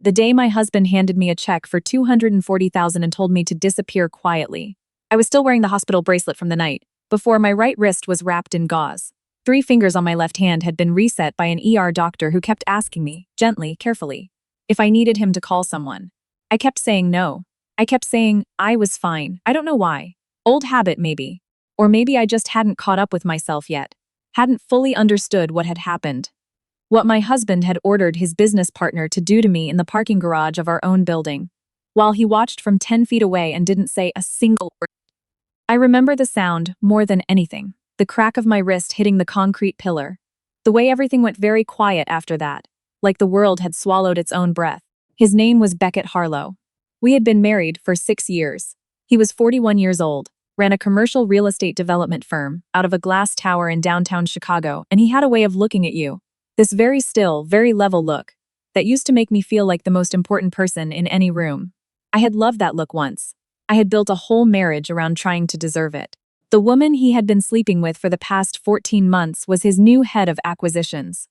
The day my husband handed me a check for $240,000 and told me to disappear quietly. I was still wearing the hospital bracelet from the night, before my right wrist was wrapped in gauze. 3 fingers on my left hand had been reset by an ER doctor who kept asking me, gently, carefully, if I needed him to call someone. I kept saying no. I kept saying I was fine. I don't know why. Old habit maybe. Or maybe I just hadn't caught up with myself yet. Hadn't fully understood what had happened. What my husband had ordered his business partner to do to me in the parking garage of our own building, while he watched from 10 feet away and didn't say a single word. I remember the sound more than anything, the crack of my wrist hitting the concrete pillar. The way everything went very quiet after that, like the world had swallowed its own breath. His name was Beckett Harlow. We had been married for 6 years. He was 41 years old, ran a commercial real estate development firm out of a glass tower in downtown Chicago, and he had a way of looking at you. This very still, very level look that used to make me feel like the most important person in any room. I had loved that look once. I had built a whole marriage around trying to deserve it. The woman he had been sleeping with for the past 14 months was his new head of acquisitions.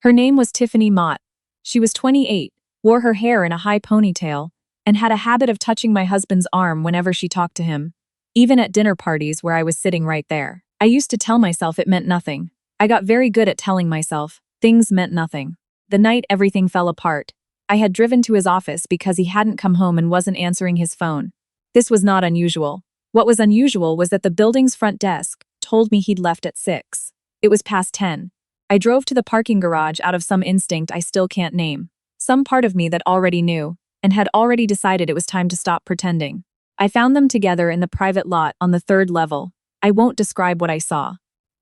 Her name was Tiffany Mott. She was 28, wore her hair in a high ponytail, and had a habit of touching my husband's arm whenever she talked to him, even at dinner parties where I was sitting right there. I used to tell myself it meant nothing. I got very good at telling myself things meant nothing. The night everything fell apart, I had driven to his office because he hadn't come home and wasn't answering his phone. This was not unusual. What was unusual was that the building's front desk told me he'd left at 6. It was past 10. I drove to the parking garage out of some instinct I still can't name. Some part of me that already knew, and had already decided it was time to stop pretending. I found them together in the private lot on the 3rd level. I won't describe what I saw.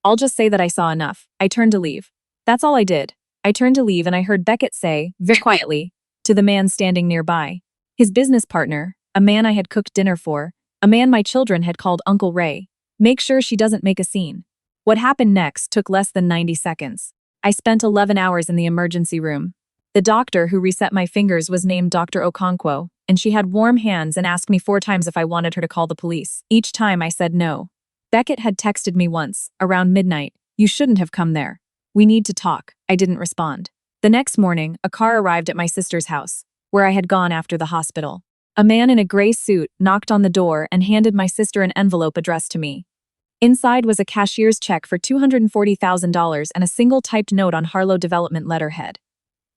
I'll just say that I saw enough. I turned to leave. That's all I did. I turned to leave and I heard Beckett say, very quietly, to the man standing nearby, his business partner, a man I had cooked dinner for, a man my children had called Uncle Ray, make sure she doesn't make a scene. What happened next took less than 90 seconds. I spent 11 hours in the emergency room. The doctor who reset my fingers was named Dr. Okonkwo, and she had warm hands and asked me 4 times if I wanted her to call the police. Each time I said no. Beckett had texted me once, around midnight, "You shouldn't have come there. We need to talk." I didn't respond. The next morning, a car arrived at my sister's house, where I had gone after the hospital. A man in a gray suit knocked on the door and handed my sister an envelope addressed to me. Inside was a cashier's check for $240,000 and a single typed note on Harlow Development letterhead.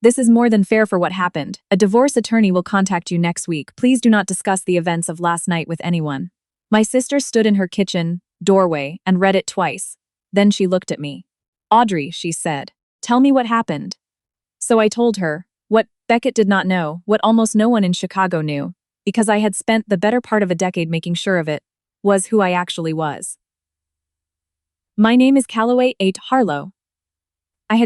"This is more than fair for what happened. A divorce attorney will contact you next week. Please do not discuss the events of last night with anyone." My sister stood in her kitchen doorway and read it twice. Then she looked at me. "Audrey," she said, "tell me what happened." So I told her what Beckett did not know, what almost no one in Chicago knew, because I had spent the better part of a decade making sure of it, was who I actually was. My name is Calloway H. Harlow. I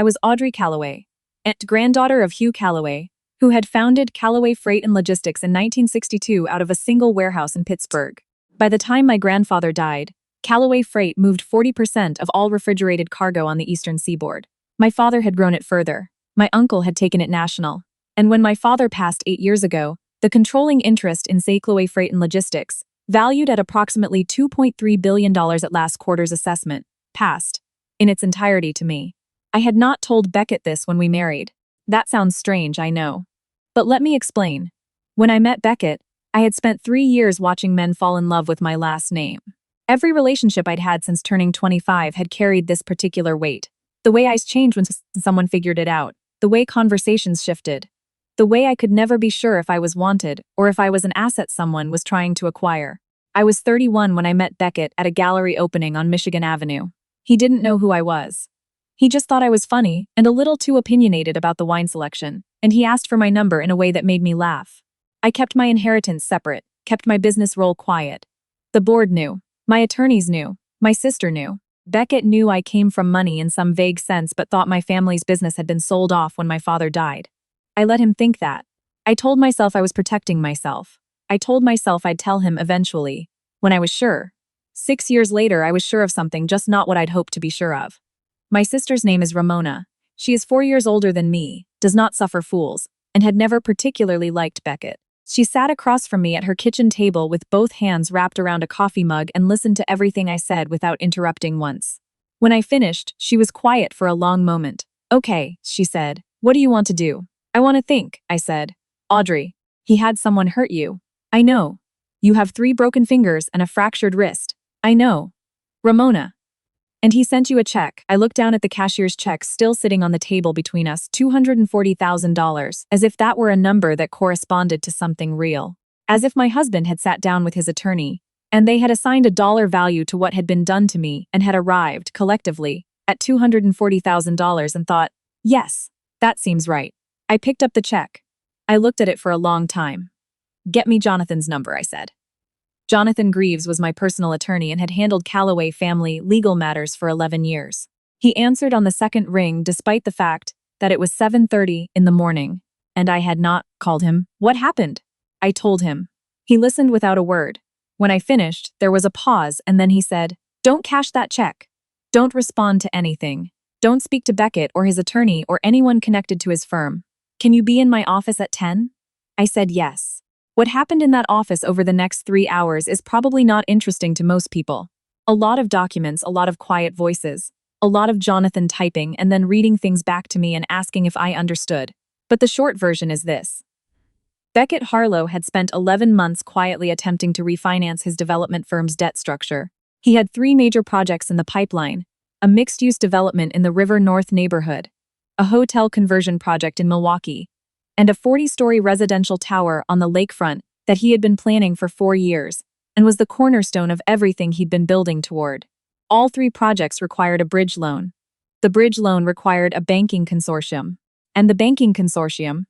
was Audrey Calloway, aunt granddaughter of Hugh Calloway, who had founded Calloway Freight and Logistics in 1962 out of a single warehouse in Pittsburgh. By the time my grandfather died, Calloway Freight moved 40% of all refrigerated cargo on the eastern seaboard. My father had grown it further. My uncle had taken it national. And when my father passed 8 years ago, the controlling interest in Calloway Freight and Logistics, valued at approximately $2.3 billion at last quarter's assessment, passed, in its entirety, to me. I had not told Beckett this when we married. That sounds strange, I know. But let me explain. When I met Beckett, I had spent 3 years watching men fall in love with my last name. Every relationship I'd had since turning 25 had carried this particular weight. The way eyes changed when someone figured it out. The way conversations shifted. The way I could never be sure if I was wanted or if I was an asset someone was trying to acquire. I was 31 when I met Beckett at a gallery opening on Michigan Avenue. He didn't know who I was. He just thought I was funny and a little too opinionated about the wine selection, and he asked for my number in a way that made me laugh. I kept my inheritance separate, kept my business role quiet. The board knew. My attorneys knew. My sister knew. Beckett knew I came from money in some vague sense but thought my family's business had been sold off when my father died. I let him think that. I told myself I was protecting myself. I told myself I'd tell him eventually, when I was sure. 6 years later, I was sure of something, just not what I'd hoped to be sure of. My sister's name is Ramona. She is 4 years older than me, does not suffer fools, and had never particularly liked Beckett. She sat across from me at her kitchen table with both hands wrapped around a coffee mug and listened to everything I said without interrupting once. When I finished, she was quiet for a long moment. "Okay," she said. "What do you want to do?" I want to think, I said. Audrey, he had someone hurt you. I know. You have 3 broken fingers and a fractured wrist. I know. Ramona. And he sent you a check. I looked down at the cashier's check still sitting on the table between us, $240,000, as if that were a number that corresponded to something real. As if my husband had sat down with his attorney, and they had assigned a dollar value to what had been done to me and had arrived, collectively, at $240,000 and thought, yes, that seems right. I picked up the check. I looked at it for a long time. Get me Jonathan's number, I said. Jonathan Greaves was my personal attorney and had handled Calloway family legal matters for 11 years. He answered on the second ring despite the fact that it was 7:30 in the morning, and I had not called him. What happened? I told him. He listened without a word. When I finished, there was a pause, and then he said, "Don't cash that check. Don't respond to anything. Don't speak to Beckett or his attorney or anyone connected to his firm. Can you be in my office at 10? I said yes. What happened in that office over the next 3 hours is probably not interesting to most people. A lot of documents, a lot of quiet voices, a lot of Jonathan typing and then reading things back to me and asking if I understood. But the short version is this. Beckett Harlow had spent 11 months quietly attempting to refinance his development firm's debt structure. He had 3 major projects in the pipeline: a mixed-use development in the River North neighborhood, a hotel conversion project in Milwaukee, and a 40-story residential tower on the lakefront that he had been planning for 4 years and was the cornerstone of everything he'd been building toward. All 3 projects required a bridge loan. The bridge loan required a banking consortium. And the banking consortium,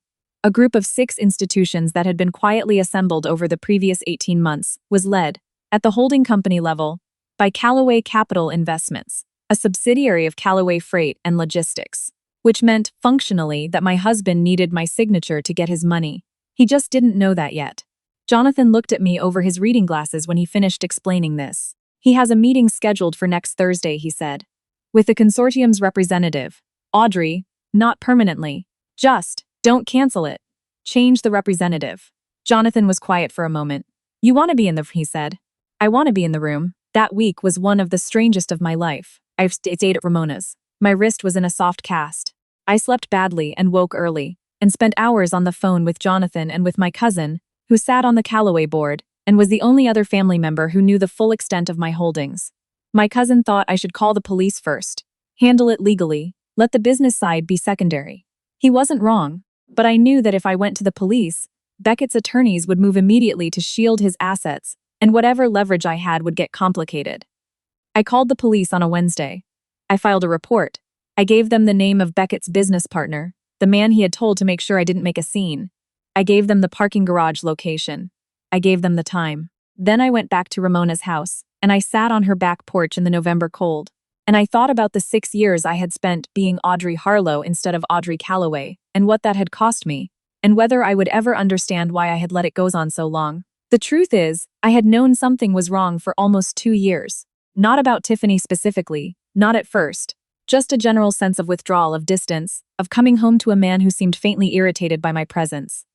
a group of 6 institutions that had been quietly assembled over the previous 18 months, was led, at the holding company level, by Calloway Capital Investments, a subsidiary of Calloway Freight and Logistics, which meant, functionally, that my husband needed my signature to get his money. He just didn't know that yet. Jonathan looked at me over his reading glasses when he finished explaining this. He has a meeting scheduled for next Thursday, he said, with the consortium's representative. Audrey, not permanently. Just, don't cancel it. Change the representative. Jonathan was quiet for a moment. You want to be in the, he said. I want to be in the room. That week was one of the strangest of my life. I've stayed at Ramona's. My wrist was in a soft cast. I slept badly and woke early, and spent hours on the phone with Jonathan and with my cousin, who sat on the Calloway board, and was the only other family member who knew the full extent of my holdings. My cousin thought I should call the police first, handle it legally, let the business side be secondary. He wasn't wrong, but I knew that if I went to the police, Beckett's attorneys would move immediately to shield his assets, and whatever leverage I had would get complicated. I called the police on a Wednesday. I filed a report. I gave them the name of Beckett's business partner, the man he had told to make sure I didn't make a scene. I gave them the parking garage location. I gave them the time. Then I went back to Ramona's house, and I sat on her back porch in the November cold. And I thought about the 6 years I had spent being Audrey Harlow instead of Audrey Calloway, and what that had cost me, and whether I would ever understand why I had let it go on so long. The truth is, I had known something was wrong for almost 2 years. Not about Tiffany specifically, not at first. Just a general sense of withdrawal, of distance, of coming home to a man who seemed faintly irritated by my presence.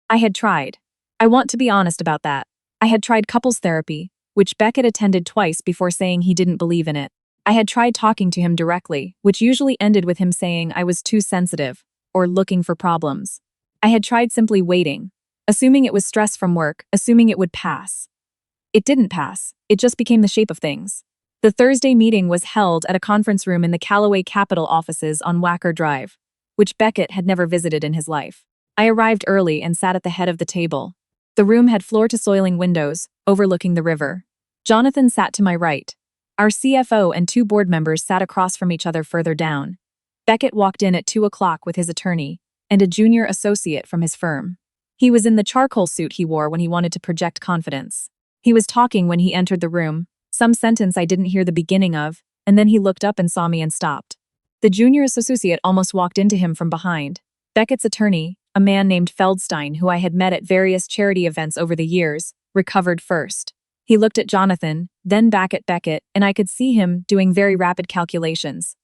I had tried. I want to be honest about that. I had tried couples therapy, which Beckett attended twice before saying he didn't believe in it. I had tried talking to him directly, which usually ended with him saying I was too sensitive, or looking for problems. I had tried simply waiting, assuming it was stress from work, assuming it would pass. It didn't pass, it just became the shape of things. The Thursday meeting was held at a conference room in the Calloway Capital offices on Wacker Drive, which Beckett had never visited in his life. I arrived early and sat at the head of the table. The room had floor-to-ceiling windows, overlooking the river. Jonathan sat to my right. Our CFO and 2 board members sat across from each other further down. Beckett walked in at 2 o'clock with his attorney and a junior associate from his firm. He was in the charcoal suit he wore when he wanted to project confidence. He was talking when he entered the room, some sentence I didn't hear the beginning of, and then he looked up and saw me and stopped. The junior associate almost walked into him from behind. Beckett's attorney, a man named Feldstein who I had met at various charity events over the years, recovered first. He looked at Jonathan, then back at Beckett, and I could see him doing very rapid calculations.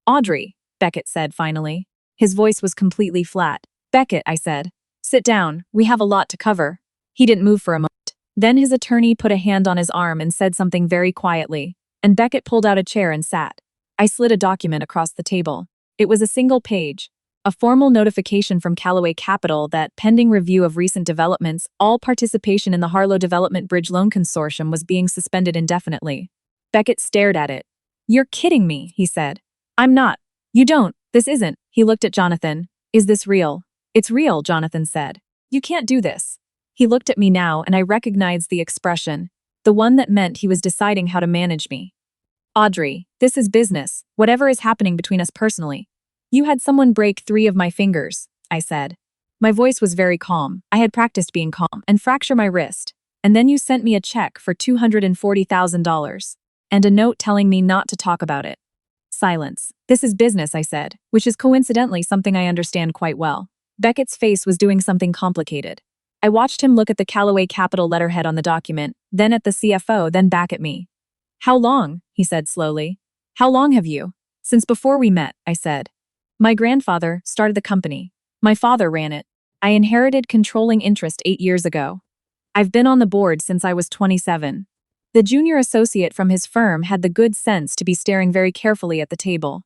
Audrey, Beckett said finally. His voice was completely flat. Beckett, I said. Sit down, we have a lot to cover. He didn't move for a moment. Then his attorney put a hand on his arm and said something very quietly, and Beckett pulled out a chair and sat. I slid a document across the table. It was a single page, A formal notification from Callaway Capital that, pending review of recent developments, all participation in the Harlow Development Bridge Loan Consortium was being suspended indefinitely. Beckett stared at it. "You're kidding me," he said. "I'm not. You don't. This isn't." He looked at Jonathan. "Is this real?" "It's real," Jonathan said. "You can't do this." He looked at me now and I recognized the expression, the one that meant he was deciding how to manage me. "Audrey, this is business, whatever is happening between us personally. You had someone break 3 of my fingers," I said. My voice was very calm. I had practiced being calm and fracture my wrist. "And then you sent me a check for $240,000 and a note telling me not to talk about it." Silence. "This is business," I said, which is coincidentally something I understand quite well. Beckett's face was doing something complicated. I watched him look at the Callaway Capital letterhead on the document, then at the CFO, then back at me. "How long?" he said slowly. "How long have you?" "Since before we met," I said. "My grandfather started the company. My father ran it. I inherited controlling interest 8 years ago. I've been on the board since I was 27. The junior associate from his firm had the good sense to be staring very carefully at the table.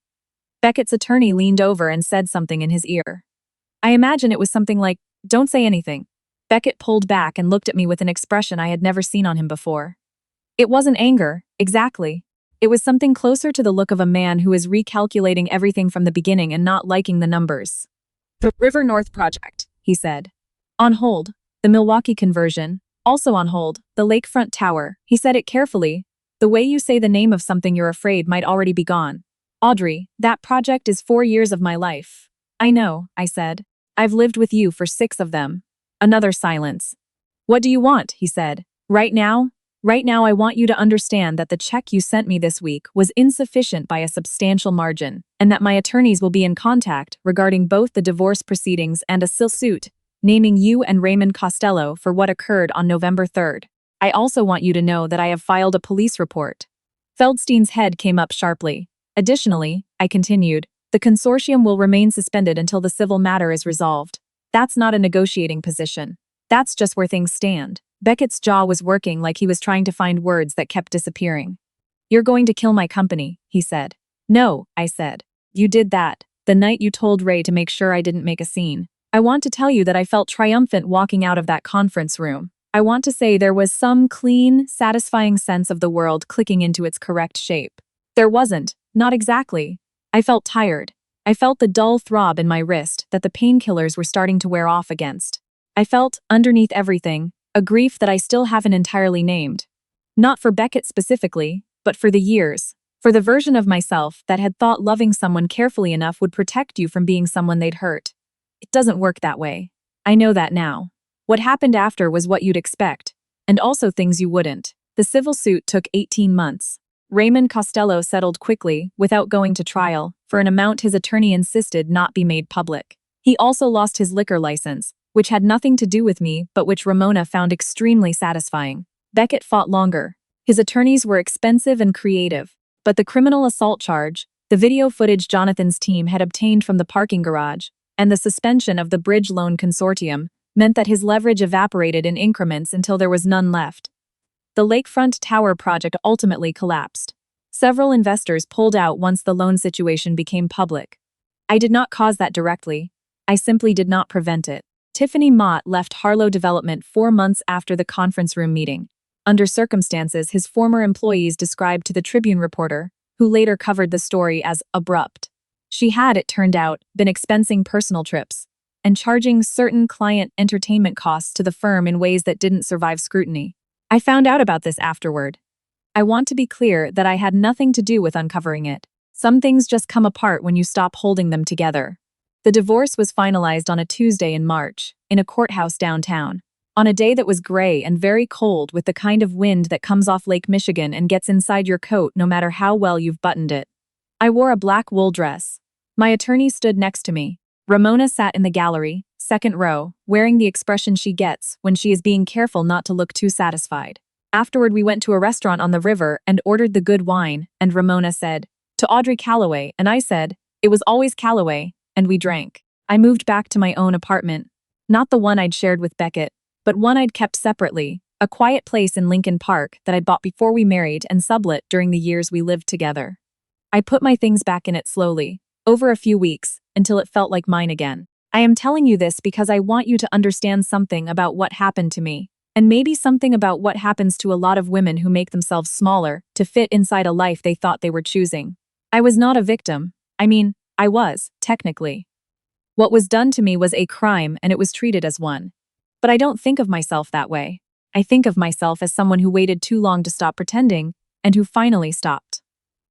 Beckett's attorney leaned over and said something in his ear. I imagine it was something like, "Don't say anything." Beckett pulled back and looked at me with an expression I had never seen on him before. It wasn't anger, exactly. It was something closer to the look of a man who is recalculating everything from the beginning and not liking the numbers. "The River North project," he said. "On hold. The Milwaukee conversion. Also on hold. The Lakefront Tower." He said it carefully. "The way you say the name of something you're afraid might already be gone. Audrey, that project is 4 years of my life." "I know," I said. "I've lived with you for 6 of them." Another silence. "What do you want?" he said. "Right now? Right now I want you to understand that the check you sent me this week was insufficient by a substantial margin, and that my attorneys will be in contact regarding both the divorce proceedings and a civil suit, naming you and Raymond Costello for what occurred on November 3rd. I also want you to know that I have filed a police report." Feldstein's head came up sharply. "Additionally," I continued, "the consortium will remain suspended until the civil matter is resolved. That's not a negotiating position. That's just where things stand." Beckett's jaw was working like he was trying to find words that kept disappearing. "You're going to kill my company," he said. "No," I said. "You did that the night you told Ray to make sure I didn't make a scene. I want to tell you that I felt triumphant walking out of that conference room. I want to say there was some clean, satisfying sense of the world clicking into its correct shape. There wasn't, not exactly. I felt tired. I felt the dull throb in my wrist that the painkillers were starting to wear off against. I felt, underneath everything, a grief that I still haven't entirely named. Not for Beckett specifically, but for the years, for the version of myself that had thought loving someone carefully enough would protect you from being someone they'd hurt. It doesn't work that way. I know that now. What happened after was what you'd expect, and also things you wouldn't. The civil suit took 18 months. Raymond Costello settled quickly, without going to trial, for an amount his attorney insisted not be made public. He also lost his liquor license, which had nothing to do with me but which Ramona found extremely satisfying. Beckett fought longer. His attorneys were expensive and creative, but the criminal assault charge, the video footage Jonathan's team had obtained from the parking garage, and the suspension of the Bridge Loan Consortium meant that his leverage evaporated in increments until there was none left. The Lakefront Tower project ultimately collapsed. Several investors pulled out once the loan situation became public. I did not cause that directly. I simply did not prevent it. Tiffany Mott left Harlow Development 4 months after the conference room meeting, under circumstances his former employees described to the Tribune reporter, who later covered the story as abrupt. She had, it turned out, been expensing personal trips and charging certain client entertainment costs to the firm in ways that didn't survive scrutiny. I found out about this afterward. I want to be clear that I had nothing to do with uncovering it. Some things just come apart when you stop holding them together. The divorce was finalized on a Tuesday in March, in a courthouse downtown, on a day that was gray and very cold with the kind of wind that comes off Lake Michigan and gets inside your coat no matter how well you've buttoned it. I wore a black wool dress. My attorney stood next to me. Ramona sat in the gallery, second row, wearing the expression she gets when she is being careful not to look too satisfied. Afterward we went to a restaurant on the river and ordered the good wine, and Ramona said, "To Audrey Callaway," and I said, "It was always Callaway," and we drank. I moved back to my own apartment. Not the one I'd shared with Beckett, but one I'd kept separately, a quiet place in Lincoln Park that I'd bought before we married and sublet during the years we lived together. I put my things back in it slowly, over a few weeks, until it felt like mine again. I am telling you this because I want you to understand something about what happened to me, and maybe something about what happens to a lot of women who make themselves smaller to fit inside a life they thought they were choosing. I was not a victim. I mean, I was, technically. What was done to me was a crime and it was treated as one. But I don't think of myself that way. I think of myself as someone who waited too long to stop pretending and who finally stopped.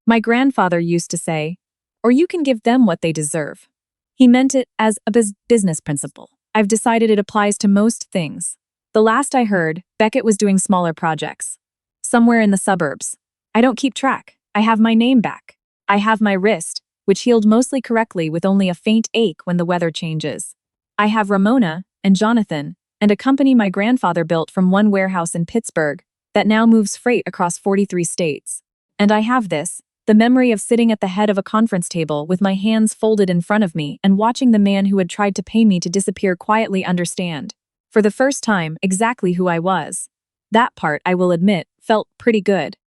My grandfather used to say, "Or you can give them what they deserve." He meant it as a business principle. I've decided it applies to most things. The last I heard, Beckett was doing smaller projects. Somewhere in the suburbs. I don't keep track. I have my name back. I have my wrist, which healed mostly correctly with only a faint ache when the weather changes. I have Ramona and Jonathan, and a company my grandfather built from one warehouse in Pittsburgh that now moves freight across 43 states. And I have this, the memory of sitting at the head of a conference table with my hands folded in front of me and watching the man who had tried to pay me to disappear quietly understand, for the first time, exactly who I was. That part, I will admit, felt pretty good.